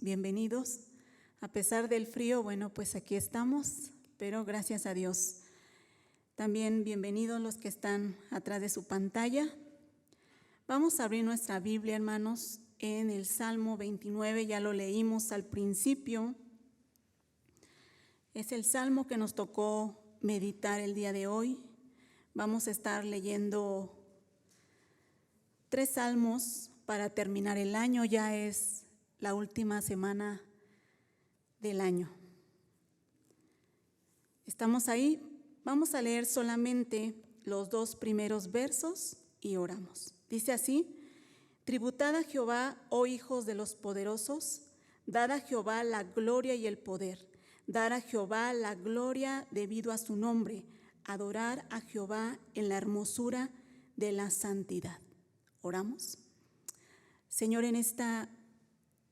bienvenidos. A pesar del frío, bueno, pues aquí estamos, pero gracias a Dios. También bienvenidos los que están atrás de su pantalla. Vamos a abrir nuestra Biblia, hermanos, en el Salmo 29, ya lo leímos al principio. Es el Salmo que nos tocó meditar el día de hoy. Vamos a estar leyendo 3 salmos para terminar el año, ya es la última semana del año. Estamos ahí, vamos a leer solamente los 2 primeros versos y oramos. Dice así: tributad a Jehová, oh hijos de los poderosos, dad a Jehová la gloria y el poder, dar a Jehová la gloria debido a su nombre, adorar a Jehová en la hermosura de la santidad. Oramos. Señor, en esta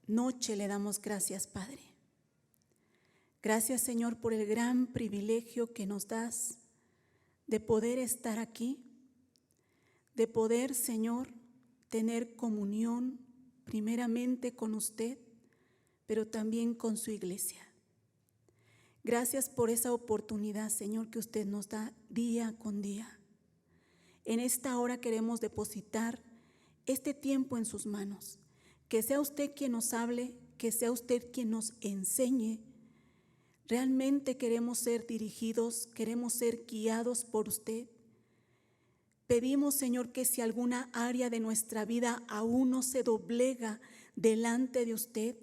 noche le damos gracias, Padre. Gracias, Señor, por el gran privilegio que nos das de poder estar aquí, de poder, Señor, tener comunión primeramente con usted, pero también con su iglesia. Gracias por esa oportunidad, Señor, que usted nos da día con día. En esta hora queremos depositar este tiempo en sus manos. Que sea usted quien nos hable, que sea usted quien nos enseñe. Realmente queremos ser dirigidos, queremos ser guiados por usted. Pedimos, Señor, que si alguna área de nuestra vida aún no se doblega delante de usted,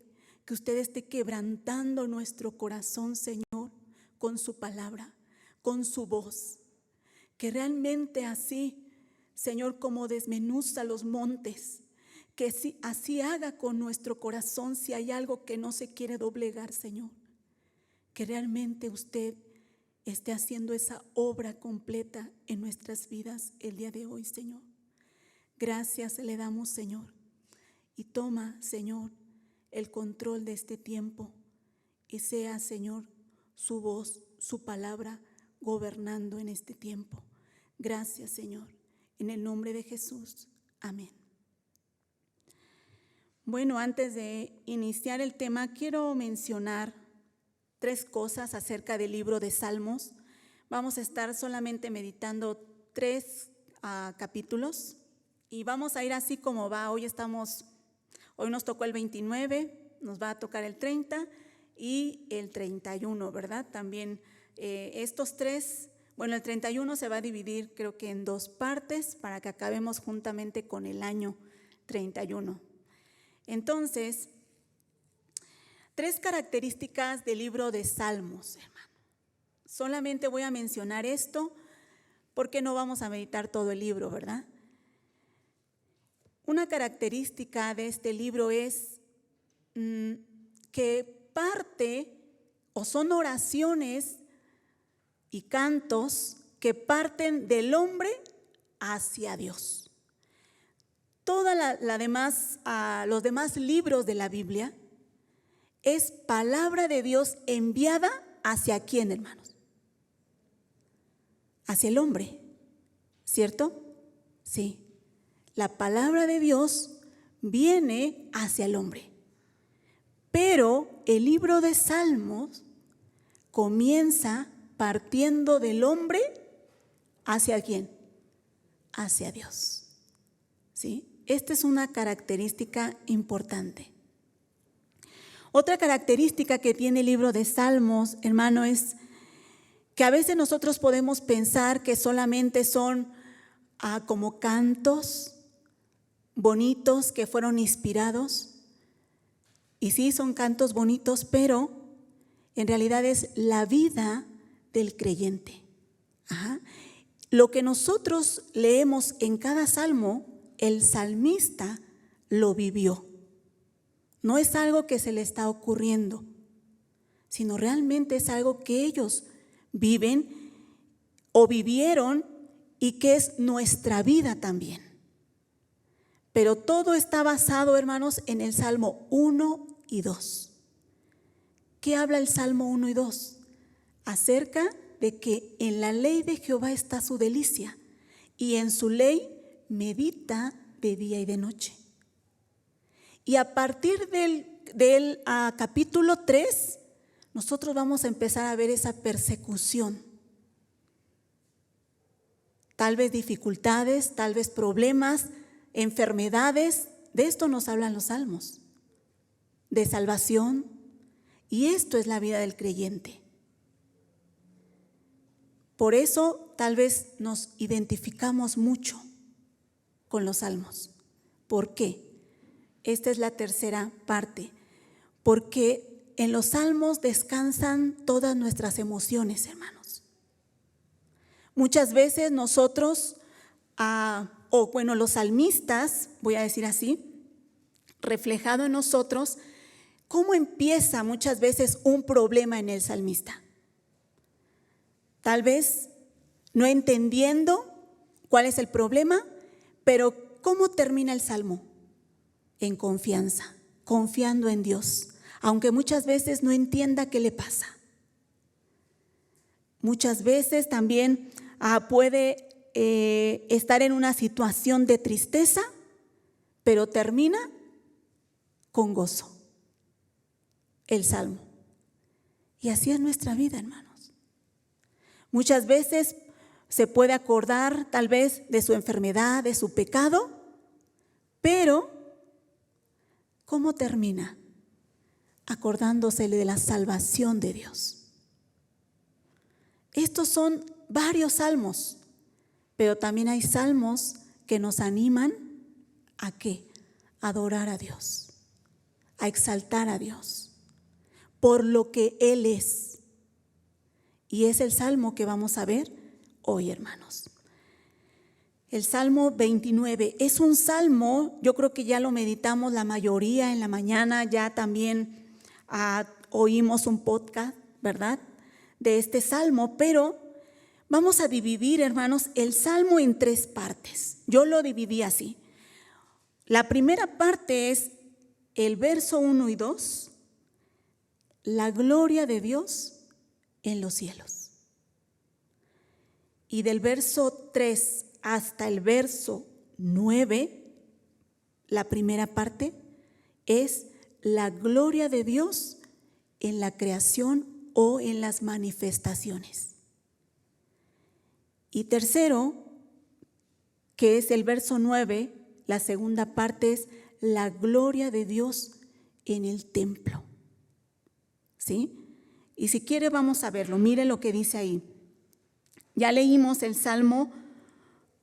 que usted esté quebrantando nuestro corazón, Señor, con su palabra, con su voz. Que realmente así, Señor, como desmenuza los montes, que así haga con nuestro corazón si hay algo que no se quiere doblegar, Señor. Que realmente usted esté haciendo esa obra completa en nuestras vidas el día de hoy, Señor. Gracias le damos, Señor. Y toma, Señor, el control de este tiempo y sea, Señor, su voz, su palabra gobernando en este tiempo. Gracias, Señor. En el nombre de Jesús. Amén. Bueno, antes de iniciar el tema, quiero mencionar 3 cosas acerca del libro de Salmos. Vamos a estar solamente meditando 3 capítulos y vamos a ir así como va. Hoy nos tocó el 29, nos va a tocar el 30 y el 31, ¿verdad? También estos 3, bueno, el 31 se va a dividir creo que en 2 partes para que acabemos juntamente con el año 31. Entonces, 3 características del libro de Salmos, hermano. Solamente voy a mencionar esto porque no vamos a meditar todo el libro, ¿verdad? Una característica de este libro es que parte o son oraciones y cantos que parten del hombre hacia Dios. Los demás libros de la Biblia es palabra de Dios enviada hacia quién, hermanos. Hacia el hombre, ¿cierto? Sí. La palabra de Dios viene hacia el hombre. Pero el libro de Salmos comienza partiendo del hombre hacia quién? Hacia Dios. ¿Sí? Esta es una característica importante. Otra característica que tiene el libro de Salmos, hermano, es que a veces nosotros podemos pensar que solamente son como cantos bonitos que fueron inspirados. Y sí, son cantos bonitos, pero en realidad es la vida del creyente. Lo que nosotros leemos en cada salmo, el salmista lo vivió. No es algo que se le está ocurriendo, sino realmente es algo que ellos viven o vivieron y que es nuestra vida también. Pero todo está basado, hermanos, en el Salmo 1 y 2. ¿Qué habla el Salmo 1 y 2? Acerca de que en la ley de Jehová está su delicia y en su ley medita de día y de noche. Y a partir del del capítulo 3, nosotros vamos a empezar a ver esa persecución. Tal vez dificultades, tal vez problemas, enfermedades. De esto nos hablan los salmos, de salvación. Y esto es la vida del creyente. Por eso tal vez nos identificamos mucho con los salmos. ¿Por qué? Esta es la tercera parte. Porque en los salmos descansan todas nuestras emociones, hermanos. Muchas veces nosotros, los salmistas, voy a decir así, reflejado en nosotros, ¿cómo empieza muchas veces un problema en el salmista? Tal vez no entendiendo cuál es el problema, pero ¿cómo termina el salmo? En confianza, confiando en Dios, aunque muchas veces no entienda qué le pasa. Muchas veces también puede estar en una situación de tristeza, pero termina con gozo el salmo. Y así es nuestra vida, hermanos. Muchas veces se puede acordar tal vez de su enfermedad, de su pecado, pero ¿cómo termina? Acordándosele de la salvación de Dios. Estos son varios salmos, pero también hay salmos que nos animan ¿a qué? A adorar a Dios, a exaltar a Dios por lo que Él es. Y es el salmo que vamos a ver hoy, hermanos. El Salmo 29 es un salmo, yo creo que ya lo meditamos la mayoría en la mañana, ya también oímos un podcast, ¿verdad?, de este salmo, pero vamos a dividir, hermanos, el salmo en 3 partes. Yo lo dividí así. La primera parte es el verso 1 y 2, la gloria de Dios en los cielos. Y del verso 3 hasta el verso 9, la primera parte es la gloria de Dios en la creación o en las manifestaciones. Y tercero, que es el verso 9, la segunda parte es la gloria de Dios en el templo. ¿Sí? Y si quiere vamos a verlo, mire lo que dice ahí. Ya leímos el Salmo,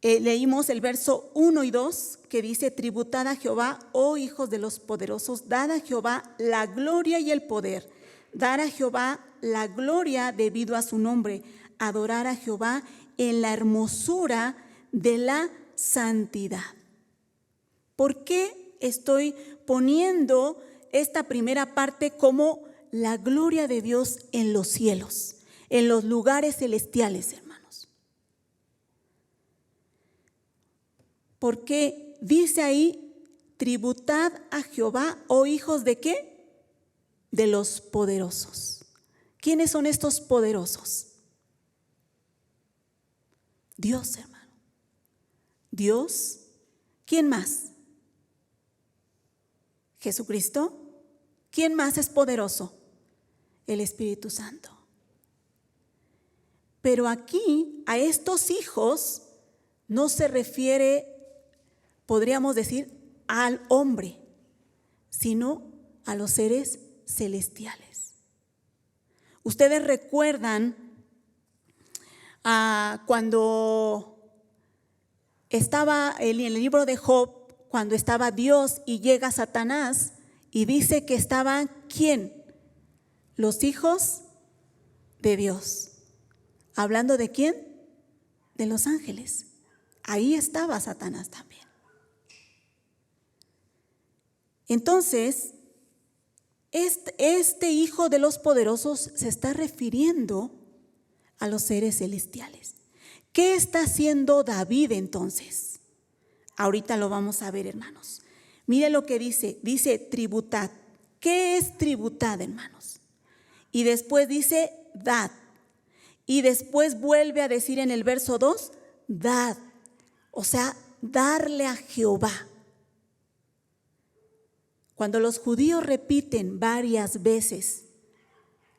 leímos el verso 1 y 2 que dice: tributad a Jehová, oh hijos de los poderosos, dad a Jehová la gloria y el poder, dar a Jehová la gloria debido a su nombre, adorar a Jehová en la hermosura de la santidad. ¿Por qué estoy poniendo esta primera parte como la gloria de Dios en los cielos, en los lugares celestiales, hermanos? Porque dice ahí: tributad a Jehová, oh hijos de ¿qué? De los poderosos. ¿Quiénes son estos poderosos? Dios, hermano. Dios. ¿Quién más? Jesucristo. ¿Quién más es poderoso? El Espíritu Santo. Pero aquí a estos hijos no se refiere, podríamos decir, al hombre, sino a los seres celestiales. Ustedes recuerdan cuando estaba en el libro de Job, cuando estaba Dios y llega Satanás y dice que estaban ¿quién? Los hijos de Dios. ¿Hablando de quién? De los ángeles. Ahí estaba Satanás también. Entonces, este hijo de los poderosos se está refiriendo a los seres celestiales. ¿Qué está haciendo David entonces? Ahorita lo vamos a ver, hermanos. Mire lo que dice tributad. ¿Qué es tributad, hermanos? Y después dice dad. Y después vuelve a decir en el verso 2, dad. O sea, darle a Jehová. Cuando los judíos repiten varias veces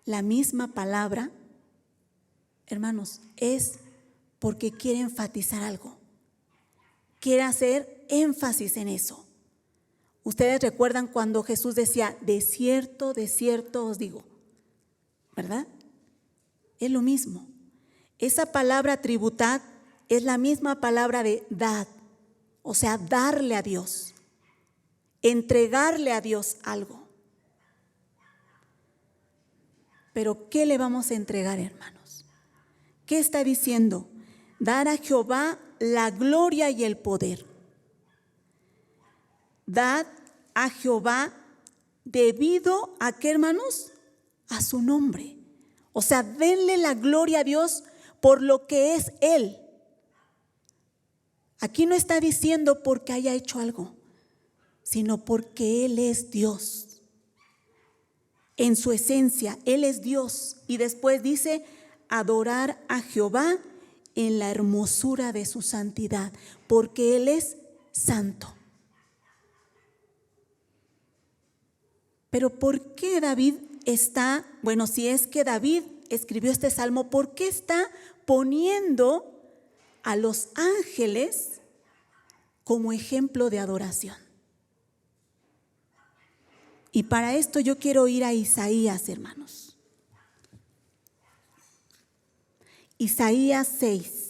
la misma palabra, hermanos, es porque quiere enfatizar algo, quiere hacer énfasis en eso. Ustedes recuerdan cuando Jesús decía, de cierto os digo, ¿verdad? Es lo mismo. Esa palabra tributad es la misma palabra de dad, o sea, darle a Dios, entregarle a Dios algo. Pero ¿qué le vamos a entregar, hermanos? ¿Qué está diciendo? Dar a Jehová la gloria y el poder. Dad a Jehová debido a ¿qué, hermanos? A su nombre. O sea, denle la gloria a Dios por lo que es Él. Aquí no está diciendo porque haya hecho algo, sino porque Él es Dios. En su esencia, Él es Dios. Y después dice, adorar a Jehová en la hermosura de su santidad, porque Él es santo. Pero ¿por qué David está, bueno, si es que David escribió este salmo, ¿por qué está poniendo a los ángeles como ejemplo de adoración? Y para esto yo quiero ir a Isaías, hermanos. Isaías 6.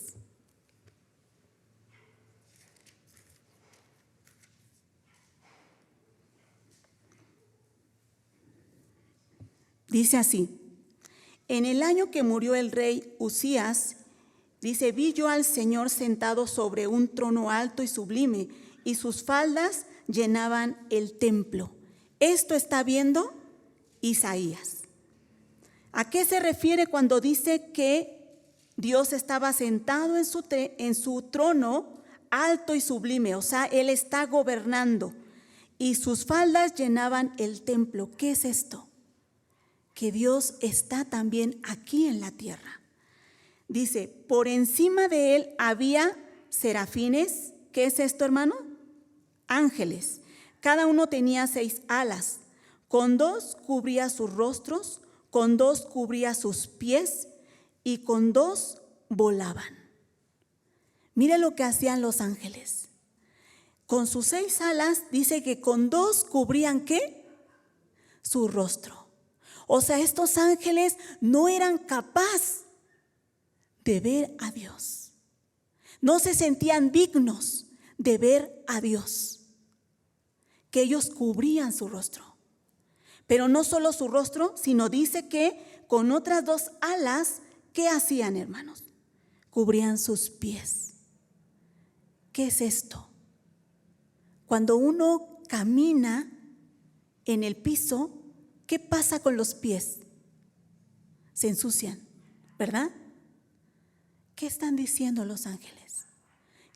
Dice así, en el año que murió el rey Usías, dice, vi yo al Señor sentado sobre un trono alto y sublime, y sus faldas llenaban el templo. Esto está viendo Isaías. ¿A qué se refiere cuando dice que Dios estaba sentado en su trono alto y sublime? O sea, Él está gobernando y sus faldas llenaban el templo. ¿Qué es esto? Que Dios está también aquí en la tierra. Dice, por encima de Él había serafines. ¿Qué es esto, hermano? Ángeles. Cada uno tenía 6 alas. Con 2 cubría sus rostros, con 2 cubría sus pies y con 2 volaban. Mire lo que hacían los ángeles. Con sus 6 alas dice que con 2 cubrían ¿qué? Su rostro. O sea, estos ángeles no eran capaces de ver a Dios. No se sentían dignos de ver a Dios. Que ellos cubrían su rostro. Pero no solo su rostro, sino dice que con otras 2 alas, ¿qué hacían, hermanos? Cubrían sus pies. ¿Qué es esto? Cuando uno camina en el piso, ¿qué pasa con los pies? Se ensucian, ¿verdad? ¿Qué están diciendo los ángeles?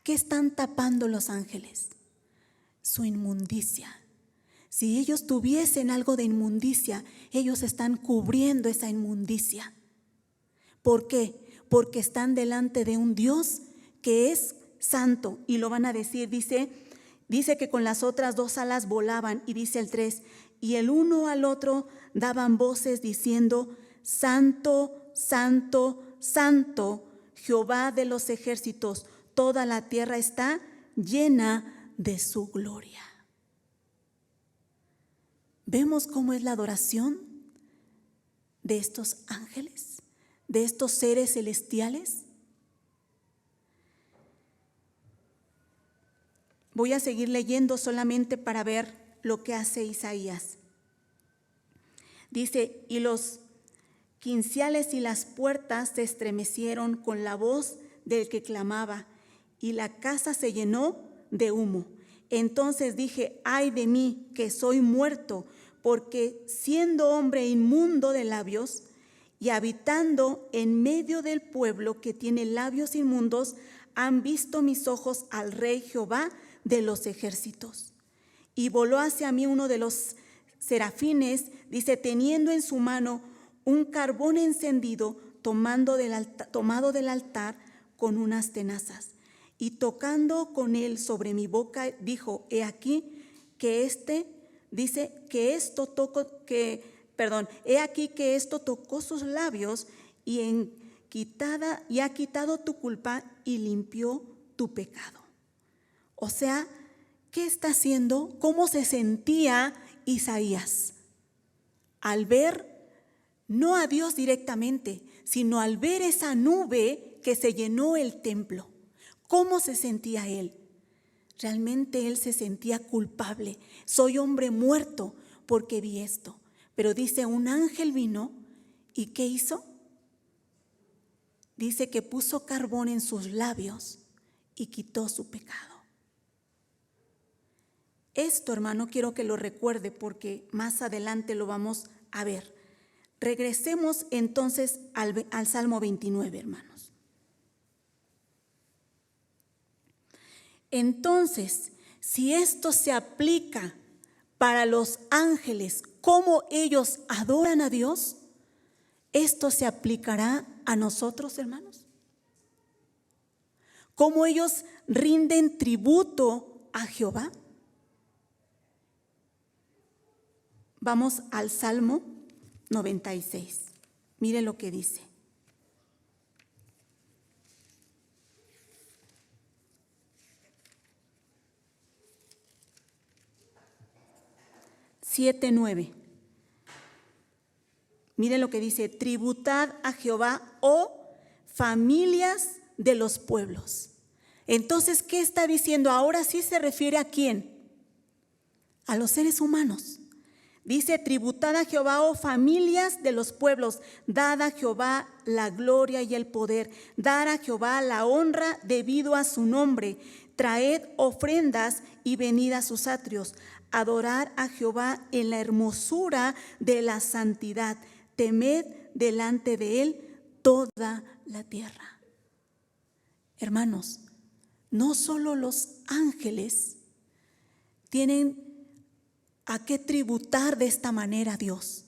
¿Qué están tapando los ángeles? Su inmundicia. Si ellos tuviesen algo de inmundicia, ellos están cubriendo esa inmundicia. ¿Por qué? Porque están delante de un Dios que es santo. Y lo van a decir, dice que con las otras 2 alas volaban. Y dice el 3, y el uno al otro daban voces diciendo, santo, santo, santo, Jehová de los ejércitos, toda la tierra está llena de su gloria. ¿Vemos cómo es la adoración de estos ángeles, de estos seres celestiales? Voy a seguir leyendo solamente para ver lo que hace Isaías. Dice, y los quinciales y las puertas se estremecieron con la voz del que clamaba, y la casa se llenó de humo. Entonces dije, ay de mí, que soy muerto, porque siendo hombre inmundo de labios y habitando en medio del pueblo que tiene labios inmundos, han visto mis ojos al Rey Jehová de los ejércitos. Y voló hacia mí uno de los serafines, dice, teniendo en su mano un carbón encendido, tomado del altar con unas tenazas. Y tocando con él sobre mi boca, dijo, he aquí que dice que he aquí que esto tocó sus labios y ha quitado tu culpa y limpió tu pecado. O sea, ¿qué está haciendo? ¿Cómo se sentía Isaías al ver no a Dios directamente, sino al ver esa nube que se llenó el templo? ¿Cómo se sentía él? Realmente él se sentía culpable. Soy hombre muerto porque vi esto. Pero dice, un ángel vino y ¿qué hizo? Dice que puso carbón en sus labios y quitó su pecado. Esto, hermano, quiero que lo recuerde porque más adelante lo vamos a ver. Regresemos entonces al Salmo 29, hermanos. Entonces, si esto se aplica para los ángeles, cómo ellos adoran a Dios, ¿esto se aplicará a nosotros, hermanos? ¿Cómo ellos rinden tributo a Jehová? Vamos al Salmo 96. Mire lo que dice. Siete, 9. Mire lo que dice: tributad a Jehová, oh familias de los pueblos. Entonces, ¿qué está diciendo? Ahora sí se refiere ¿a quién? A los seres humanos. Dice: tributad a Jehová, oh familias de los pueblos, dad a Jehová la gloria y el poder, dar a Jehová la honra debido a su nombre, traed ofrendas y venid a sus atrios, adorar a Jehová en la hermosura de la santidad, temed delante de él toda la tierra. Hermanos, no solo los ángeles tienen a qué tributar de esta manera a Dios,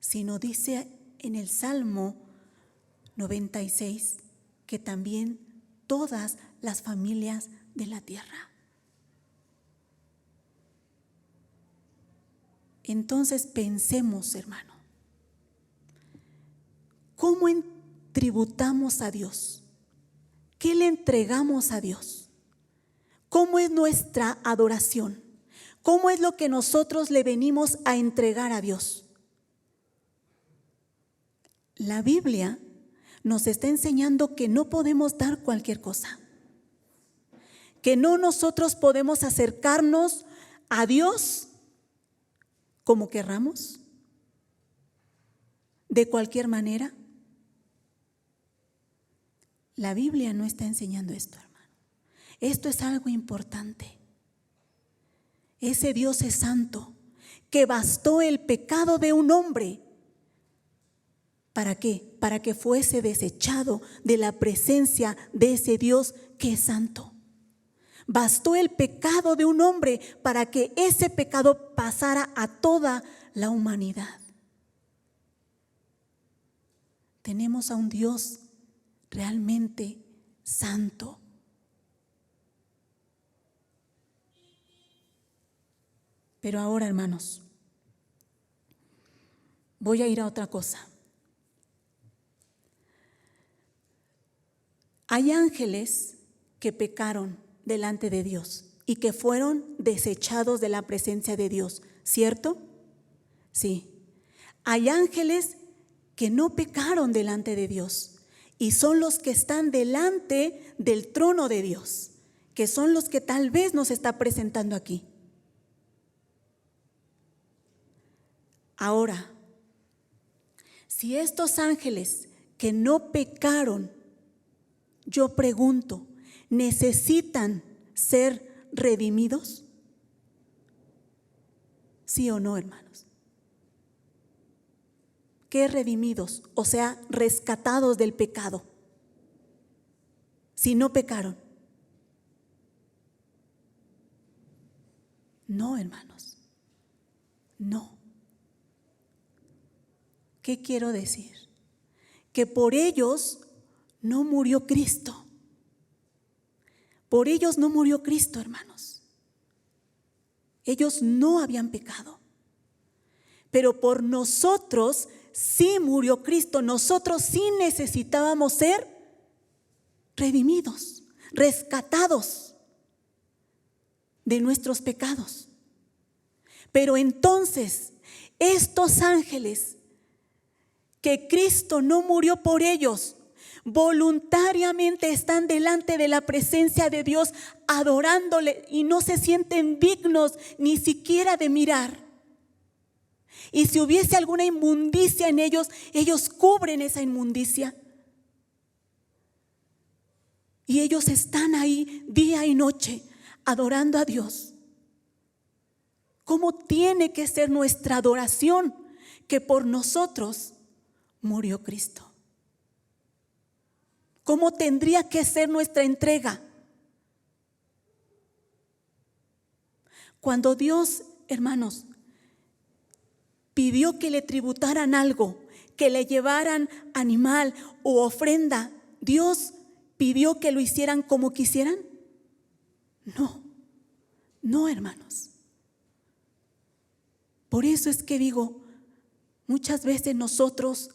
sino dice en el Salmo 96 que también todas las familias de la tierra. Entonces pensemos, hermano, ¿cómo tributamos a Dios? ¿Qué le entregamos a Dios? ¿Cómo es nuestra adoración? ¿Cómo es lo que nosotros le venimos a entregar a Dios? La Biblia nos está enseñando que no podemos dar cualquier cosa, que no nosotros podemos acercarnos a Dios como querramos, de cualquier manera. La Biblia no está enseñando esto, hermano. Esto es algo importante. Ese Dios es santo, que bastó el pecado de un hombre. ¿Para qué? Para que fuese desechado de la presencia de ese Dios que es santo. Bastó el pecado de un hombre para que ese pecado pasara a toda la humanidad. Tenemos a un Dios realmente santo. Pero ahora, hermanos, voy a ir a otra cosa. Hay ángeles que pecaron delante de Dios y que fueron desechados de la presencia de Dios, ¿cierto? Sí. Hay ángeles que no pecaron delante de Dios y son los que están delante del trono de Dios, que son los que tal vez nos está presentando aquí. Ahora, si estos ángeles que no pecaron, yo pregunto, ¿necesitan ser redimidos? ¿Sí o no, hermanos? ¿Qué redimidos? O sea, rescatados del pecado. Si no pecaron. No, hermanos. No. ¿Qué quiero decir? Que por ellos no murió Cristo. Por ellos no murió Cristo, hermanos. Ellos no habían pecado, pero por nosotros sí murió Cristo. Nosotros sí necesitábamos ser redimidos, rescatados de nuestros pecados. Pero entonces, estos ángeles, que Cristo no murió por ellos, voluntariamente están delante de la presencia de Dios adorándole y no se sienten dignos ni siquiera de mirar. Y si hubiese alguna inmundicia en ellos, ellos cubren esa inmundicia. Y ellos están ahí día y noche adorando a Dios. ¿Cómo tiene que ser nuestra adoración? Que por nosotros murió Cristo. ¿Cómo tendría que ser nuestra entrega? Cuando Dios, hermanos, pidió que le tributaran algo, que le llevaran animal u ofrenda, ¿Dios pidió que lo hicieran como quisieran? No, hermanos. Por eso es que digo, muchas veces nosotros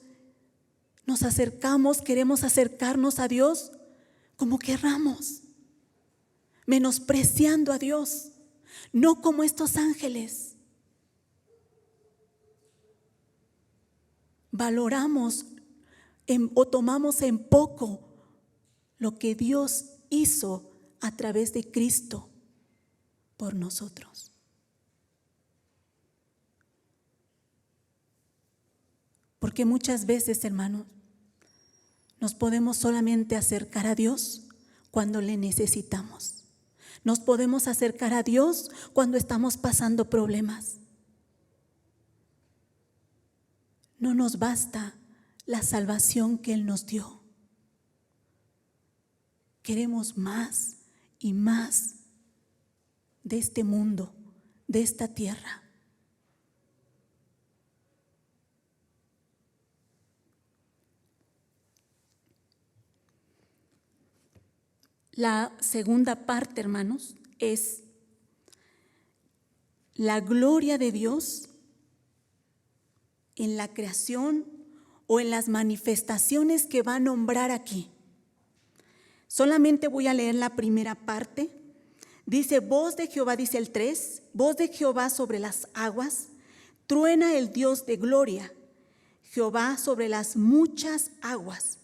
nos acercamos, queremos acercarnos a Dios como querramos, menospreciando a Dios, no como estos ángeles. Valoramos o tomamos en poco lo que Dios hizo a través de Cristo por nosotros. Porque muchas veces, hermanos, nos podemos solamente acercar a Dios cuando le necesitamos. Nos podemos acercar a Dios cuando estamos pasando problemas. No nos basta la salvación que Él nos dio. Queremos más y más de este mundo, de esta tierra. La segunda parte, hermanos, es la gloria de Dios en la creación o en las manifestaciones que va a nombrar aquí. Solamente voy a leer la primera parte. Dice, voz de Jehová, dice el 3, voz de Jehová sobre las aguas, truena el Dios de gloria, Jehová sobre las muchas aguas,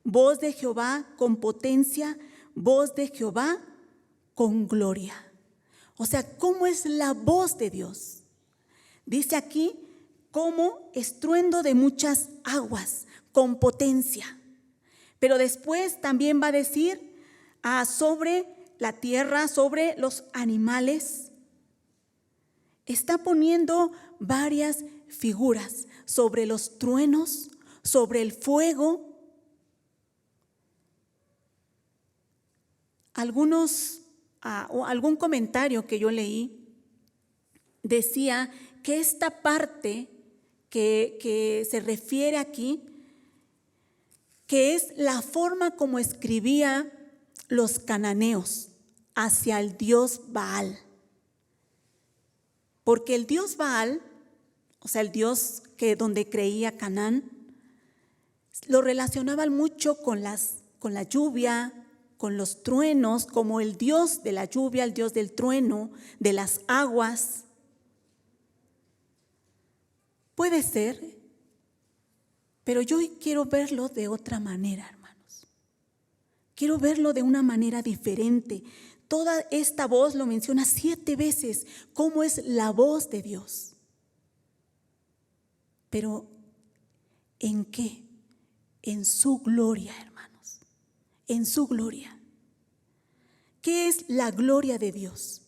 voz de Jehová con potencia, voz de Jehová con gloria. O sea, ¿cómo es la voz de Dios? Dice aquí, como estruendo de muchas aguas, con potencia. Pero después también va a decir sobre la tierra, sobre los animales. Está poniendo varias figuras sobre los truenos, sobre el fuego. Algún comentario que yo leí decía que esta parte que se refiere aquí, que es la forma como escribía los cananeos hacia el dios Baal. Porque el dios Baal, o sea, el dios donde creía Canaán, lo relacionaban mucho con la lluvia, con los truenos, como el dios de la lluvia, el dios del trueno, de las aguas. Puede ser, pero yo quiero verlo de otra manera, hermanos. Quiero verlo de una manera diferente. Toda esta voz lo menciona 7 veces, cómo es la voz de Dios. Pero, ¿en qué? En su gloria, hermanos. En su gloria. ¿Qué es la gloria de Dios?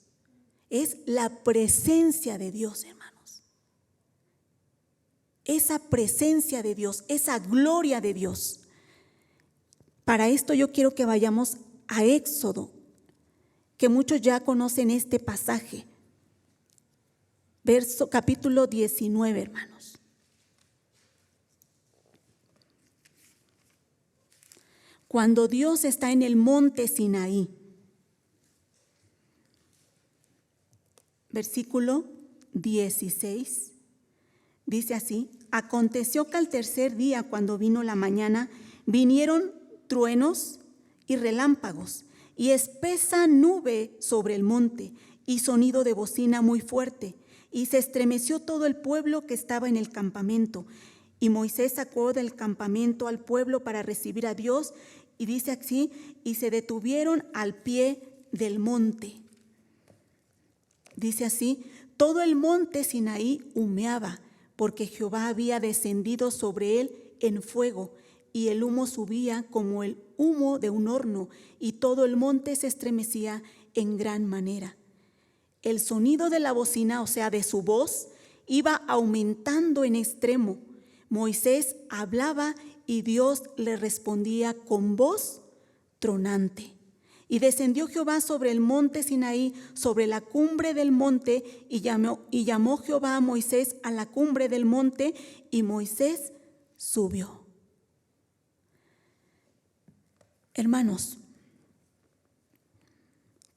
Es la presencia de Dios, hermanos. Esa presencia de Dios, esa gloria de Dios. Para esto yo quiero que vayamos a Éxodo, que muchos ya conocen este pasaje. Capítulo 19, hermanos. Cuando Dios está en el monte Sinaí. versículo 16, dice así: aconteció que al tercer día, cuando vino la mañana, vinieron truenos y relámpagos, y espesa nube sobre el monte, y sonido de bocina muy fuerte, y se estremeció todo el pueblo que estaba en el campamento. Y Moisés sacó del campamento al pueblo para recibir a Dios, y dice así: y se detuvieron al pie del monte. Dice así: todo el monte Sinaí humeaba, porque Jehová había descendido sobre él en fuego, y el humo subía como el humo de un horno, y todo el monte se estremecía en gran manera. El sonido de la bocina, o sea, de su voz, iba aumentando en extremo. Moisés hablaba y Dios le respondía con voz tronante. Y descendió Jehová sobre el monte Sinaí, sobre la cumbre del monte, y llamó Jehová a Moisés a la cumbre del monte, y Moisés subió. Hermanos,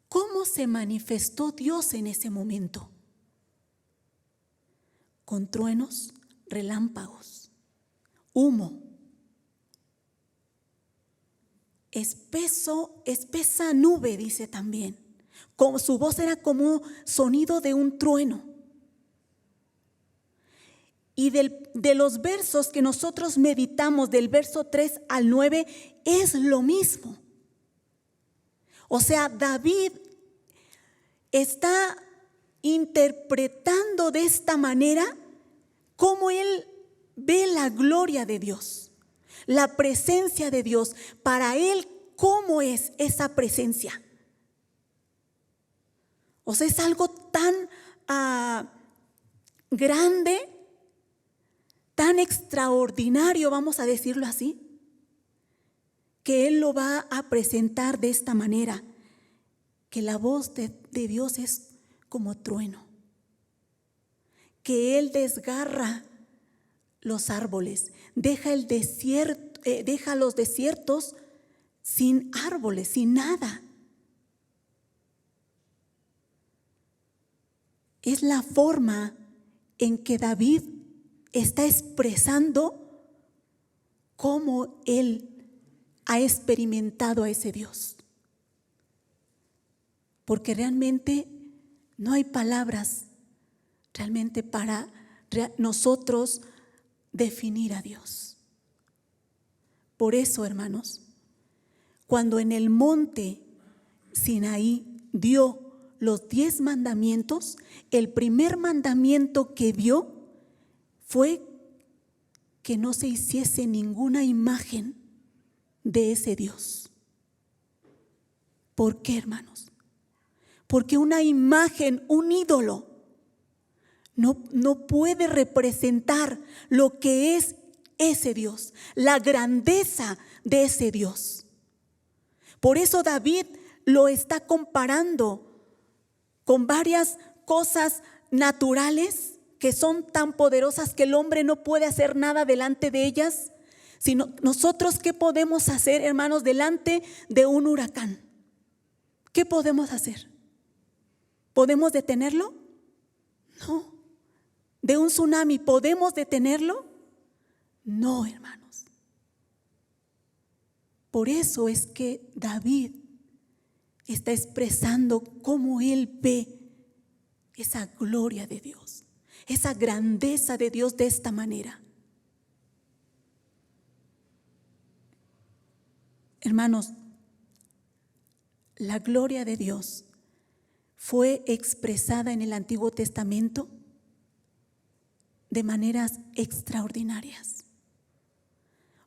¿cómo se manifestó Dios en ese momento? Con truenos, relámpagos, humo, espesa nube, dice también. Como su voz era como sonido de un trueno. Y de los versos que nosotros meditamos, del verso 3 al 9, es lo mismo. O sea, David está interpretando de esta manera cómo él ve la gloria de Dios, la presencia de Dios. Para él, ¿cómo es esa presencia? O sea, es algo tan grande, tan extraordinario, vamos a decirlo así, que él lo va a presentar de esta manera, que la voz de Dios es como trueno, que él desgarra los árboles, deja los desiertos sin árboles, sin nada. Es la forma en que David está expresando cómo él ha experimentado a ese Dios. Porque realmente no hay palabras realmente para nosotros definir a Dios. Por eso, hermanos, cuando en el monte Sinaí dio los 10 mandamientos, el primer mandamiento que dio fue que no se hiciese ninguna imagen de ese Dios. ¿Por qué, hermanos? Porque una imagen, un ídolo, no puede representar lo que es ese Dios, la grandeza de ese Dios. Por eso David lo está comparando con varias cosas naturales que son tan poderosas que el hombre no puede hacer nada delante de ellas. Sino nosotros, ¿qué podemos hacer, hermanos, delante de un huracán? ¿Qué podemos hacer? ¿Podemos detenerlo? No. ¿De un tsunami podemos detenerlo? No, hermanos. Por eso es que David está expresando cómo él ve esa gloria de Dios, esa grandeza de Dios de esta manera. Hermanos, la gloria de Dios fue expresada en el Antiguo Testamento de maneras extraordinarias.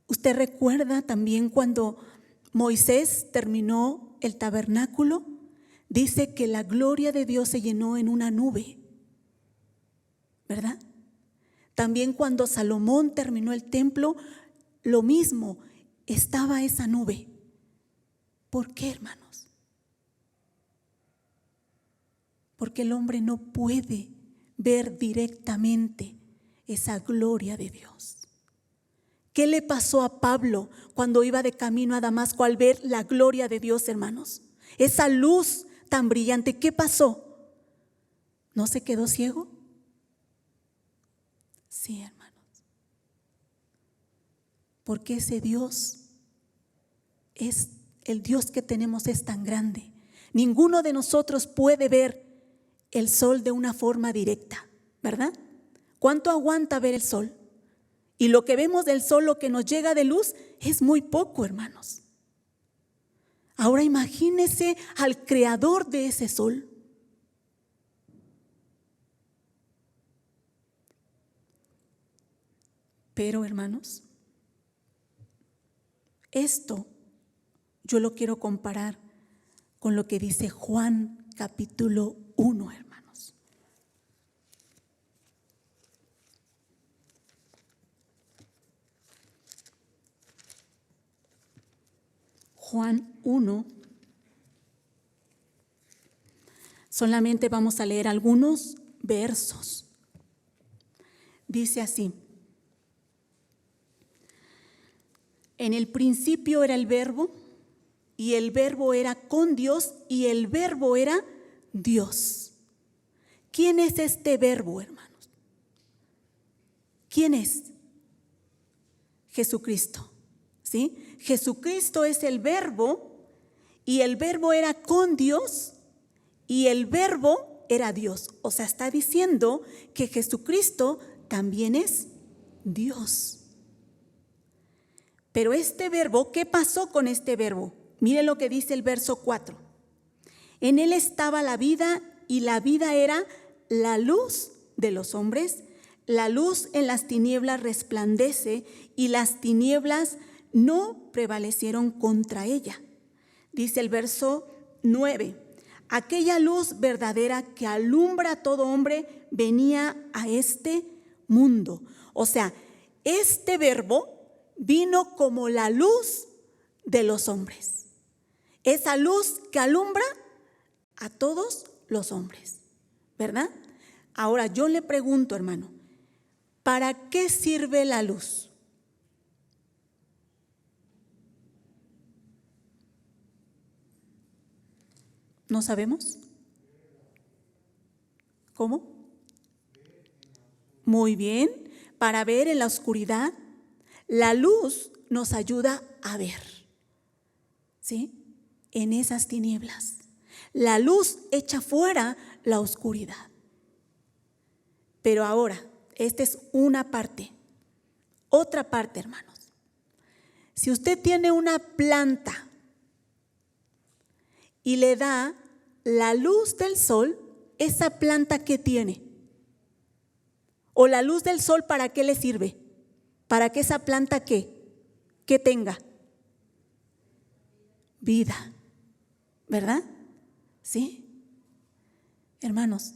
Usted recuerda también cuando Moisés terminó el tabernáculo, dice que la gloria de Dios se llenó en una nube, ¿verdad? También cuando Salomón terminó el templo, lo mismo, estaba esa nube. ¿Por qué, hermanos? Porque el hombre no puede ver directamente esa gloria de Dios. ¿Qué le pasó a Pablo cuando iba de camino a Damasco al ver la gloria de Dios, hermanos? Esa luz tan brillante, ¿qué pasó? ¿No se quedó ciego? Sí, hermanos. Porque ese Dios es el Dios que tenemos, es tan grande. Ninguno de nosotros puede ver el sol de una forma directa, ¿verdad? ¿Cuánto aguanta ver el sol? Y lo que vemos del sol, lo que nos llega de luz, es muy poco, hermanos. Ahora imagínese al creador de ese sol. Pero, hermanos, esto yo lo quiero comparar con lo que dice Juan capítulo 1, hermanos. Juan 1. Solamente vamos a leer algunos versos. Dice así: en el principio era el Verbo, y el Verbo era con Dios, y el Verbo era Dios. ¿Quién es este Verbo, hermanos? ¿Quién es? Jesucristo, ¿sí? Jesucristo es el Verbo, y el Verbo era con Dios, y el Verbo era Dios. O sea, está diciendo que Jesucristo también es Dios. Pero este Verbo, ¿qué pasó con este Verbo? Mire lo que dice el verso 4. En él estaba la vida, y la vida era la luz de los hombres. La luz en las tinieblas resplandece, y las tinieblas no prevalecieron contra ella. Dice el verso 9. Aquella luz verdadera que alumbra a todo hombre venía a este mundo. O sea, este Verbo vino como la luz de los hombres. Esa luz que alumbra a todos los hombres, ¿verdad? Ahora yo le pregunto, hermano, ¿para qué sirve la luz? ¿No sabemos? ¿Cómo? Muy bien, para ver en la oscuridad. La luz nos ayuda a ver, ¿sí? En esas tinieblas. La luz echa fuera la oscuridad. Pero ahora, esta es una parte. Otra parte, hermanos. Si usted tiene una planta y le da la luz del sol, ¿esa planta qué tiene? ¿O la luz del sol para qué le sirve? Para que esa planta ¿qué tenga? Vida, ¿verdad? ¿Sí? Hermanos,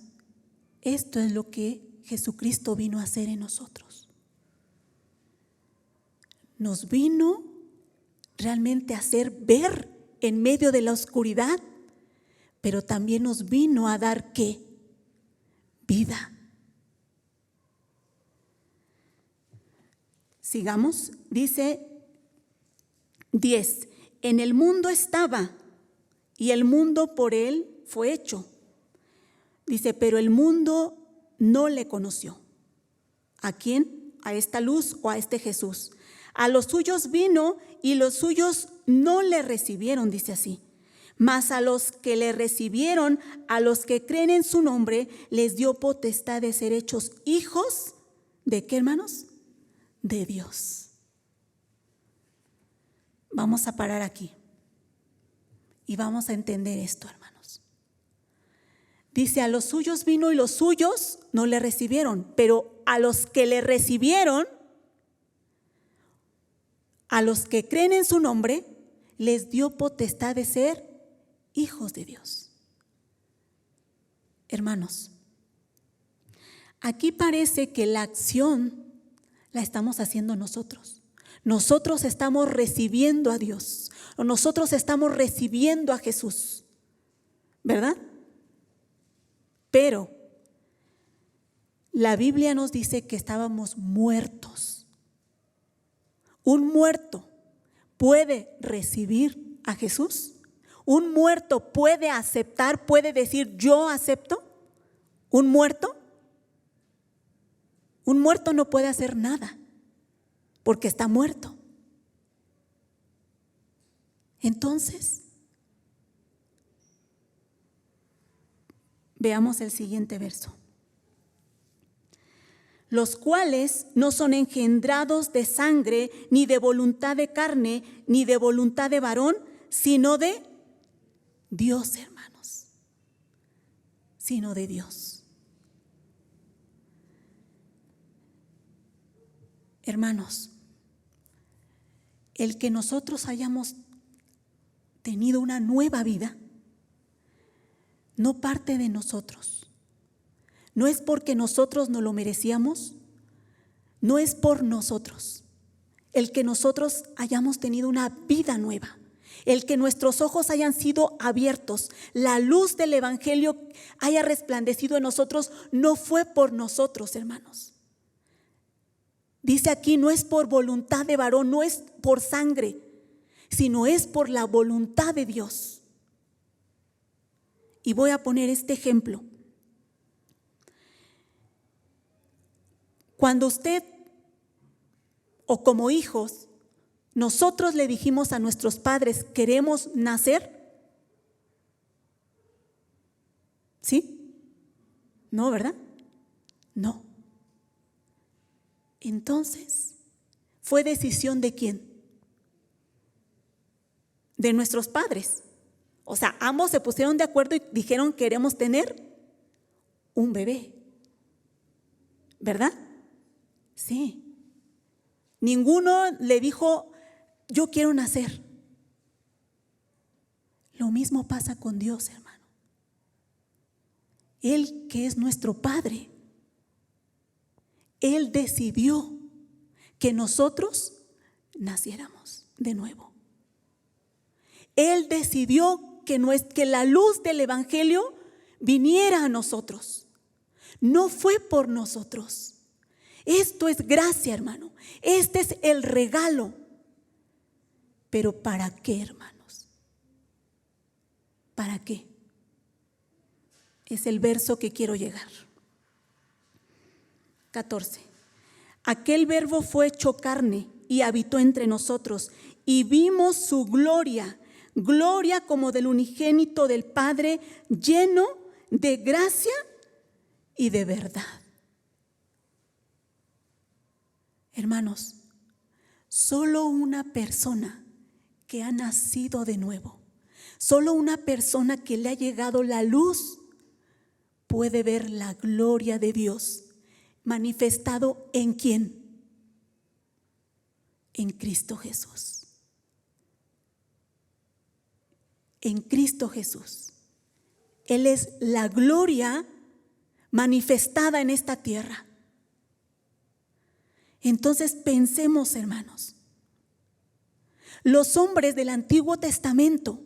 esto es lo que Jesucristo vino a hacer en nosotros. Nos vino realmente a hacer ver en medio de la oscuridad, pero también nos vino a dar ¿qué? Vida. Sigamos, dice 10. En el mundo estaba, y el mundo por él fue hecho. Dice, pero el mundo no le conoció. ¿A quién? ¿A esta luz o a este Jesús? A los suyos vino, y los suyos no le recibieron, dice así. Mas a los que le recibieron, a los que creen en su nombre, les dio potestad de ser hechos hijos. ¿De qué, hermanos? De Dios. Vamos a parar aquí y vamos a entender esto, hermanos. Dice, a los suyos vino y los suyos no le recibieron, pero a los que le recibieron, a los que creen en su nombre, les dio potestad de ser hijos de Dios. Hermanos, aquí parece que la acción la estamos haciendo nosotros. Nosotros estamos recibiendo a Dios, o nosotros estamos recibiendo a Jesús, ¿verdad? Pero la Biblia nos dice que estábamos muertos. ¿Un muerto puede recibir a Jesús? ¿Un muerto puede aceptar, puede decir yo acepto? ¿Un muerto? Un muerto no puede hacer nada porque está muerto. Entonces, veamos el siguiente verso. Los cuales no son engendrados de sangre, ni de voluntad de carne, ni de voluntad de varón, sino de Dios, hermanos. Sino de Dios. Hermanos, el que nosotros hayamos tenido una nueva vida no parte de nosotros. No es porque nosotros no lo merecíamos, no es por nosotros. El que nosotros hayamos tenido una vida nueva, el que nuestros ojos hayan sido abiertos, la luz del Evangelio haya resplandecido en nosotros, no fue por nosotros, hermanos. Dice aquí, no es por voluntad de varón, no es por sangre, sino es por la voluntad de Dios. Y voy a poner este ejemplo. Cuando usted o como hijos, nosotros le dijimos a nuestros padres, ¿queremos nacer? ¿Sí? No, ¿verdad? No. Entonces, ¿fue decisión de quién? De nuestros padres. O sea, ambos se pusieron de acuerdo y dijeron, queremos tener un bebé. ¿Verdad? Sí. Ninguno le dijo, yo quiero nacer. Lo mismo pasa con Dios, hermano. Él, que es nuestro Padre, Él decidió que nosotros naciéramos de nuevo. Él decidió que la luz del Evangelio viniera a nosotros. No fue por nosotros. Esto es gracia, hermano. Este es el regalo. Pero ¿para qué, hermanos? ¿Para qué? Es el verso que quiero llegar. 14. Aquel verbo fue hecho carne y habitó entre nosotros, y vimos su gloria, gloria como del unigénito del Padre, lleno de gracia y de verdad. Hermanos, solo una persona que ha nacido de nuevo, solo una persona que le ha llegado la luz, puede ver la gloria de Dios manifestado en ¿quién? En Cristo Jesús. En Cristo Jesús. Él es la gloria manifestada en esta tierra. Entonces pensemos, hermanos, los hombres del Antiguo Testamento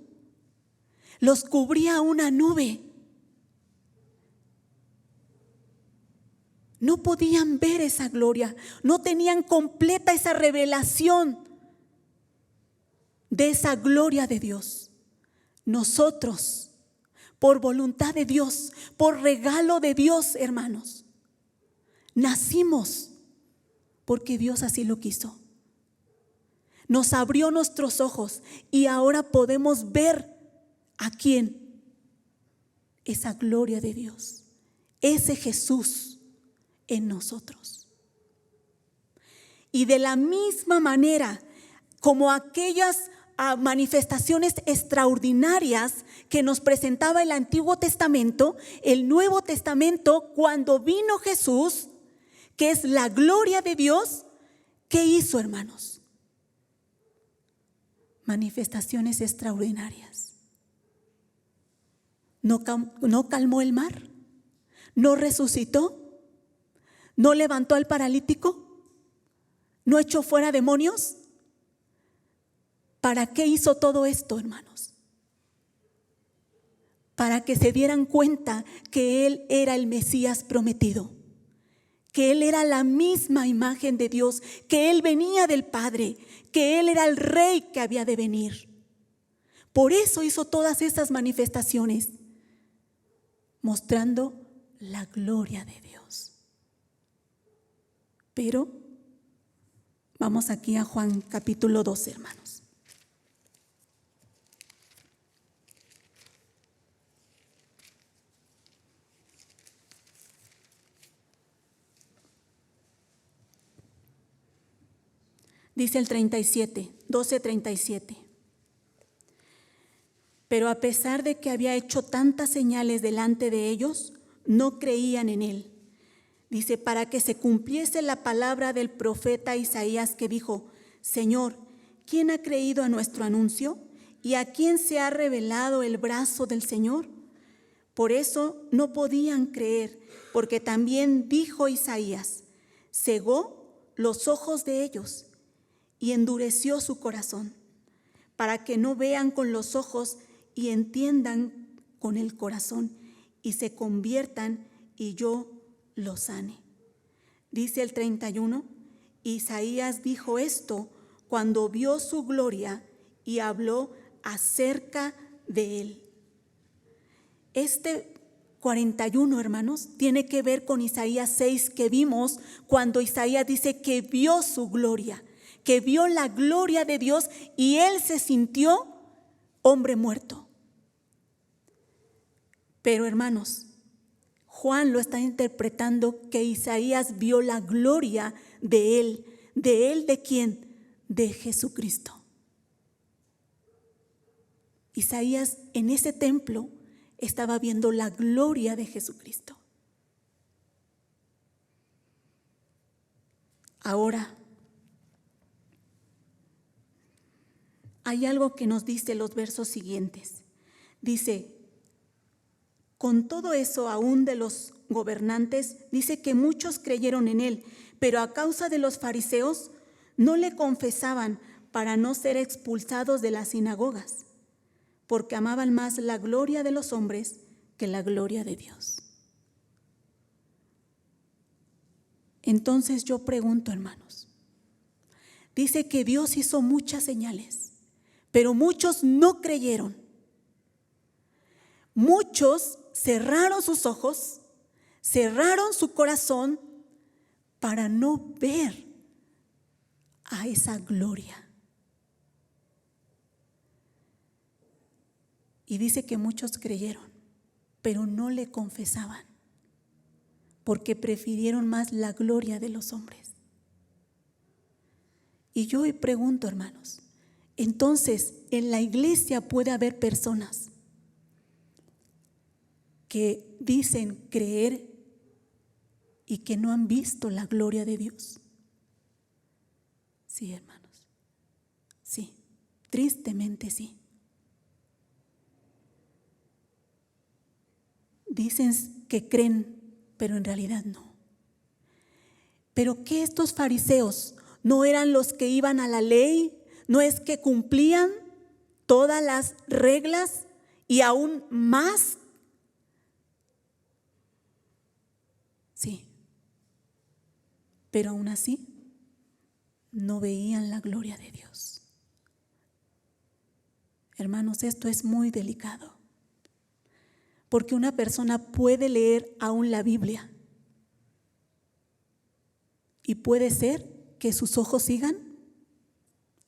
los cubría una nube. No podían ver esa gloria, no tenían completa esa revelación de esa gloria de Dios. Nosotros, por voluntad de Dios, por regalo de Dios, hermanos, nacimos porque Dios así lo quiso. Nos abrió nuestros ojos y ahora podemos ver a quién, esa gloria de Dios, ese Jesús en nosotros. Y de la misma manera como aquellas manifestaciones extraordinarias que nos presentaba el Antiguo Testamento, el Nuevo Testamento, cuando vino Jesús, que es la gloria de Dios, ¿qué hizo, hermanos? Manifestaciones extraordinarias. No calmó el mar, no resucitó, no levantó al paralítico, no echó fuera demonios. ¿Para qué hizo todo esto, hermanos? Para que se dieran cuenta que Él era el Mesías prometido, que Él era la misma imagen de Dios, que Él venía del Padre, que Él era el Rey que había de venir. Por eso hizo todas esas manifestaciones, mostrando la gloria de Dios. Pero vamos aquí a Juan capítulo 12, hermanos. Dice el 37, 12:37. Pero a pesar de que había hecho tantas señales delante de ellos, no creían en él. Dice, para que se cumpliese la palabra del profeta Isaías que dijo, Señor, ¿quién ha creído a nuestro anuncio? ¿Y a quién se ha revelado el brazo del Señor? Por eso no podían creer, porque también dijo Isaías, cegó los ojos de ellos y endureció su corazón, para que no vean con los ojos y entiendan con el corazón y se conviertan y yo los sane. Dice el 31, Isaías dijo esto cuando vio su gloria y habló acerca de él. Este 41, hermanos, tiene que ver con Isaías 6 que vimos cuando Isaías dice que vio su gloria, que vio la gloria de Dios y él se sintió hombre muerto. Pero hermanos, Juan lo está interpretando que Isaías vio la gloria de él. ¿De él de quién? De Jesucristo. Isaías en ese templo estaba viendo la gloria de Jesucristo. Ahora, hay algo que nos dice los versos siguientes. Dice, con todo eso aún de los gobernantes, dice que muchos creyeron en él, pero a causa de los fariseos no le confesaban para no ser expulsados de las sinagogas, porque amaban más la gloria de los hombres que la gloria de Dios. Entonces yo pregunto, hermanos, dice que Dios hizo muchas señales, pero muchos no creyeron. Muchos cerraron sus ojos, cerraron su corazón para no ver a esa gloria. Y dice que muchos creyeron, pero no le confesaban, porque prefirieron más la gloria de los hombres. Y yo hoy pregunto, hermanos, entonces en la iglesia puede haber personas que dicen creer y que no han visto la gloria de Dios. Sí, hermanos, sí, tristemente sí. Dicen que creen, pero en realidad no. Pero que estos fariseos no eran los que iban a la ley, no es que cumplían todas las reglas y aún más. Sí, pero aún así no veían la gloria de Dios. Hermanos, esto es muy delicado, porque una persona puede leer aún la Biblia y puede ser que sus ojos sigan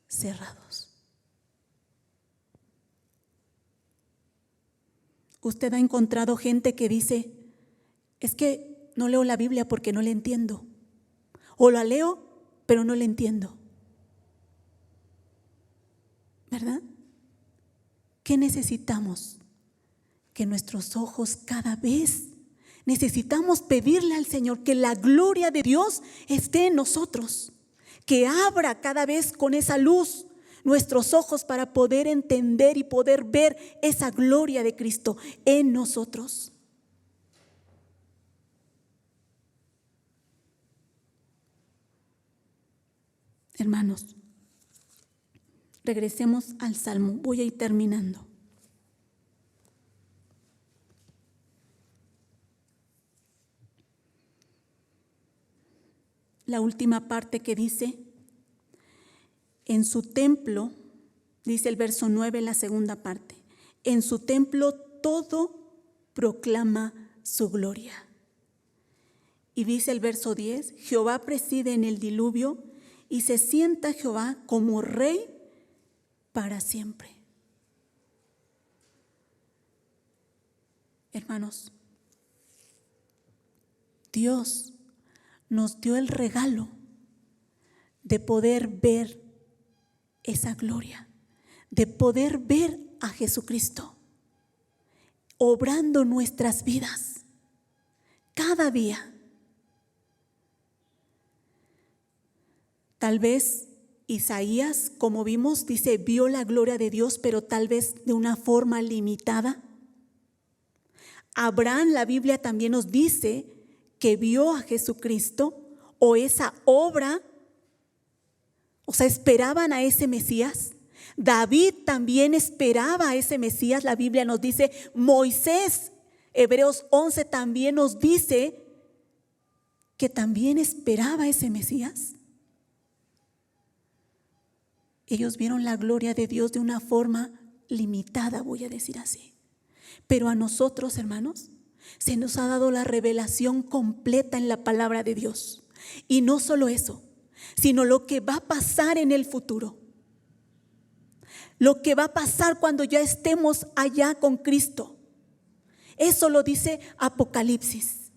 cerrados. Usted ha encontrado gente que dice, es que no leo la Biblia porque no la entiendo. O la leo, pero no la entiendo. ¿Verdad? ¿Qué necesitamos? Que nuestros ojos cada vez necesitamos pedirle al Señor que la gloria de Dios esté en nosotros, que abra cada vez con esa luz nuestros ojos para poder entender y poder ver esa gloria de Cristo en nosotros. Hermanos, regresemos al Salmo. Voy a ir terminando. La última parte que dice, en su templo, dice el verso 9, la segunda parte, en su templo todo proclama su gloria. Y dice el verso 10, Jehová preside en el diluvio y se sienta Jehová como rey para siempre. Hermanos, Dios nos dio el regalo de poder ver esa gloria, de poder ver a Jesucristo obrando nuestras vidas cada día. Tal vez Isaías, como vimos, dice, vio la gloria de Dios, pero tal vez de una forma limitada. Abraham, la Biblia también nos dice que vio a Jesucristo o esa obra, o sea, esperaban a ese Mesías. David también esperaba a ese Mesías, la Biblia nos dice. Moisés, Hebreos 11 también nos dice que también esperaba a ese Mesías. Ellos vieron la gloria de Dios de una forma limitada, voy a decir así. Pero a nosotros, hermanos, se nos ha dado la revelación completa en la palabra de Dios. Y no solo eso, sino lo que va a pasar en el futuro. Lo que va a pasar cuando ya estemos allá con Cristo. Eso lo dice Apocalipsis.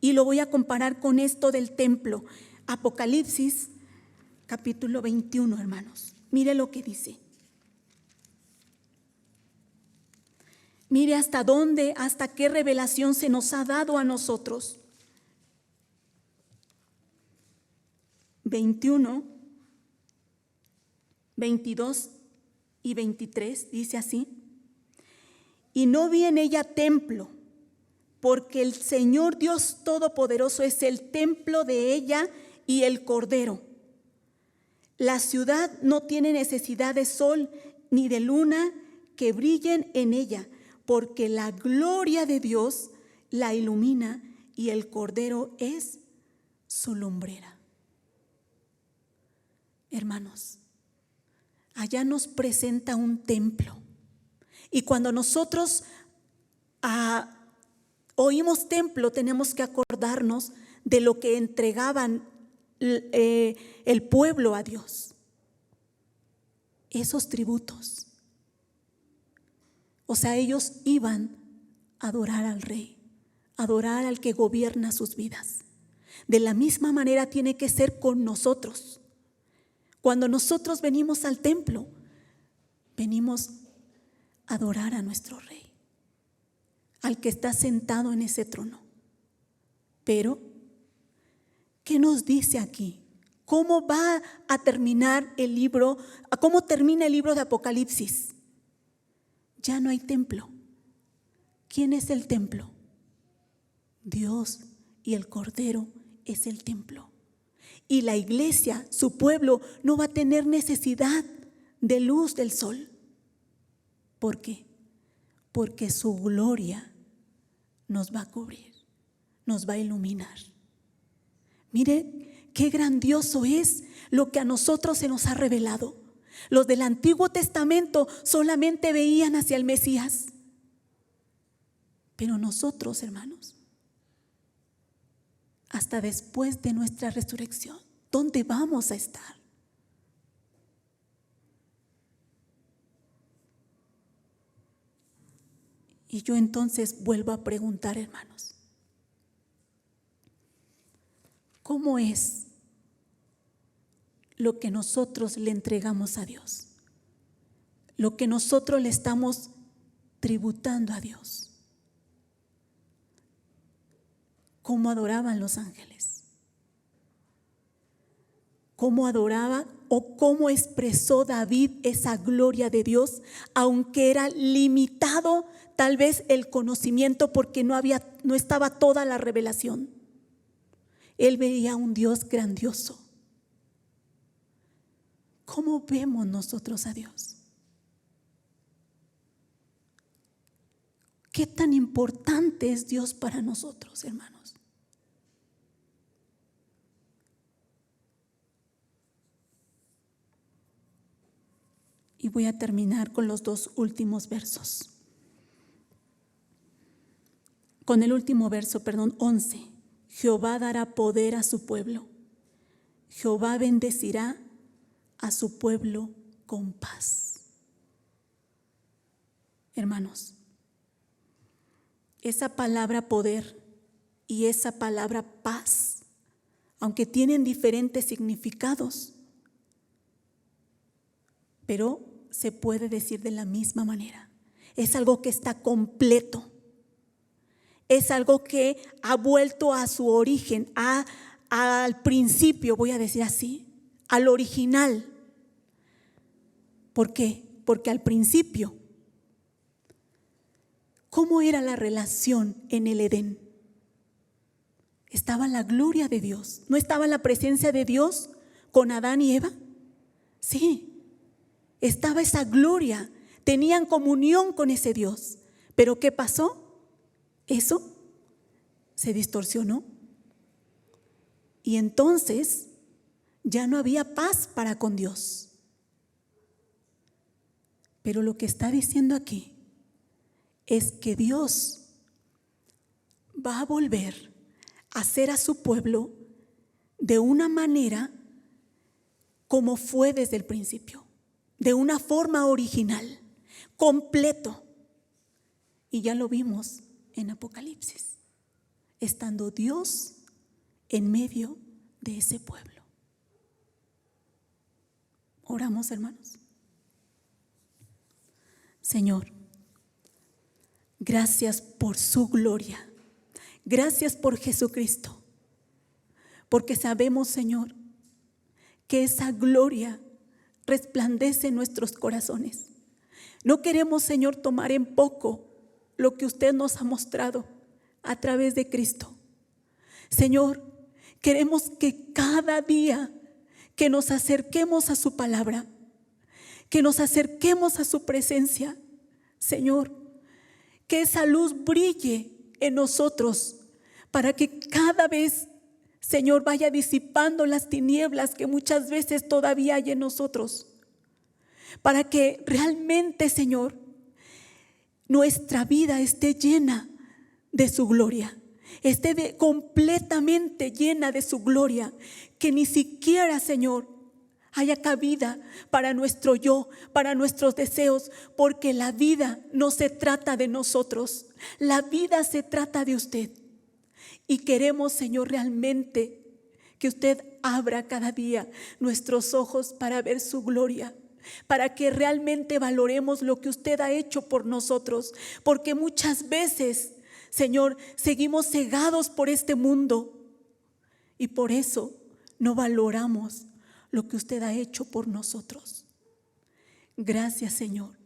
Y lo voy a comparar con esto del templo. Apocalipsis capítulo 21, hermanos. Mire lo que dice. Mire hasta dónde, hasta qué revelación se nos ha dado a nosotros. 21, 22 y 23 dice así: y no vi en ella templo, porque el Señor Dios Todopoderoso es el templo de ella y el Cordero. La ciudad no tiene necesidad de sol ni de luna que brillen en ella, porque la gloria de Dios la ilumina y el Cordero es su lumbrera. Hermanos, allá nos presenta un templo. Y cuando nosotros oímos templo, tenemos que acordarnos de lo que entregaban el pueblo a Dios. Esos tributos. O sea, ellos iban a adorar al Rey, a adorar al que gobierna sus vidas. De la misma manera tiene que ser con nosotros. Cuando nosotros venimos al templo, venimos a adorar a nuestro Rey, al que está sentado en ese trono. Pero, ¿qué nos dice aquí? ¿Cómo va a terminar el libro? ¿Cómo termina el libro de Apocalipsis? Ya no hay templo. ¿Quién es el templo? Dios, y el Cordero es el templo. Y la iglesia, su pueblo, no va a tener necesidad de luz del sol. ¿Por qué? Porque su gloria nos va a cubrir, nos va a iluminar. Mire qué grandioso es lo que a nosotros se nos ha revelado. Los del Antiguo Testamento solamente veían hacia el Mesías. Pero nosotros, hermanos, hasta después de nuestra resurrección, ¿dónde vamos a estar? Y yo entonces vuelvo a preguntar, hermanos, ¿cómo es lo que nosotros le entregamos a Dios? Lo que nosotros le estamos tributando a Dios. ¿Cómo adoraban los ángeles? ¿Cómo adoraba o cómo expresó David esa gloria de Dios, aunque era limitado tal vez el conocimiento porque no estaba toda la revelación? Él veía un Dios grandioso. ¿Cómo vemos nosotros a Dios? ¿Qué tan importante es Dios para nosotros, hermanos? Y voy a terminar con los dos últimos versos. Con el último verso, 11. Jehová dará poder a su pueblo. Jehová bendecirá a su pueblo con paz. Hermanos, esa palabra poder y esa palabra paz, aunque tienen diferentes significados, pero se puede decir de la misma manera. Es algo que está completo. Es algo que ha vuelto a su origen, al principio, voy a decir así, al original. ¿Por qué? Porque al principio, ¿cómo era la relación en el Edén? Estaba la gloria de Dios. ¿No estaba la presencia de Dios con Adán y Eva? Sí, estaba esa gloria. Tenían comunión con ese Dios. ¿Pero qué pasó? Eso se distorsionó. Y entonces ya no había paz para con Dios. Pero lo que está diciendo aquí es que Dios va a volver a hacer a su pueblo de una manera como fue desde el principio, de una forma original, completo. Y ya lo vimos en Apocalipsis, estando Dios en medio de ese pueblo. Oramos, hermanos. Señor, gracias por su gloria. Gracias por Jesucristo. Porque sabemos, Señor, que esa gloria resplandece en nuestros corazones. No queremos, Señor, tomar en poco lo que usted nos ha mostrado a través de Cristo. Señor, queremos que cada día que nos acerquemos a su palabra, que nos acerquemos a su presencia, Señor, que esa luz brille en nosotros para que cada vez, Señor, vaya disipando las tinieblas que muchas veces todavía hay en nosotros, para que realmente, Señor, nuestra vida esté llena de su gloria, esté completamente llena de su gloria, que ni siquiera, Señor, haya cabida para nuestro yo, para nuestros deseos, porque la vida no se trata de nosotros, la vida se trata de usted. Y queremos, Señor, realmente que usted abra cada día nuestros ojos para ver su gloria, para que realmente valoremos lo que usted ha hecho por nosotros, porque muchas veces, Señor, seguimos cegados por este mundo y por eso no valoramos lo que usted ha hecho por nosotros. Gracias, Señor.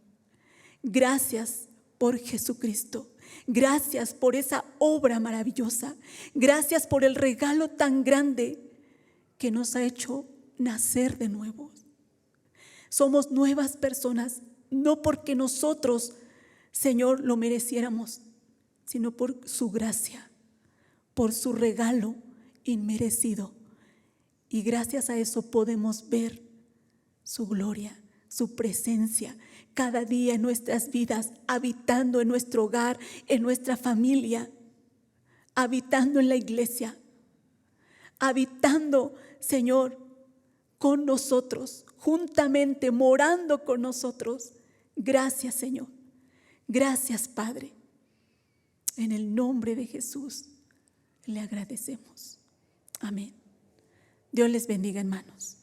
Gracias por Jesucristo. Gracias por esa obra maravillosa. Gracias por el regalo tan grande que nos ha hecho nacer de nuevo. Somos nuevas personas, no porque nosotros, Señor, lo mereciéramos, sino por su gracia, por su regalo inmerecido. Y gracias a eso podemos ver su gloria, su presencia cada día en nuestras vidas, habitando en nuestro hogar, en nuestra familia, habitando en la iglesia, habitando, Señor, con nosotros, juntamente morando con nosotros. Gracias, Señor. Gracias, Padre. En el nombre de Jesús le agradecemos. Amén. Dios les bendiga, hermanos.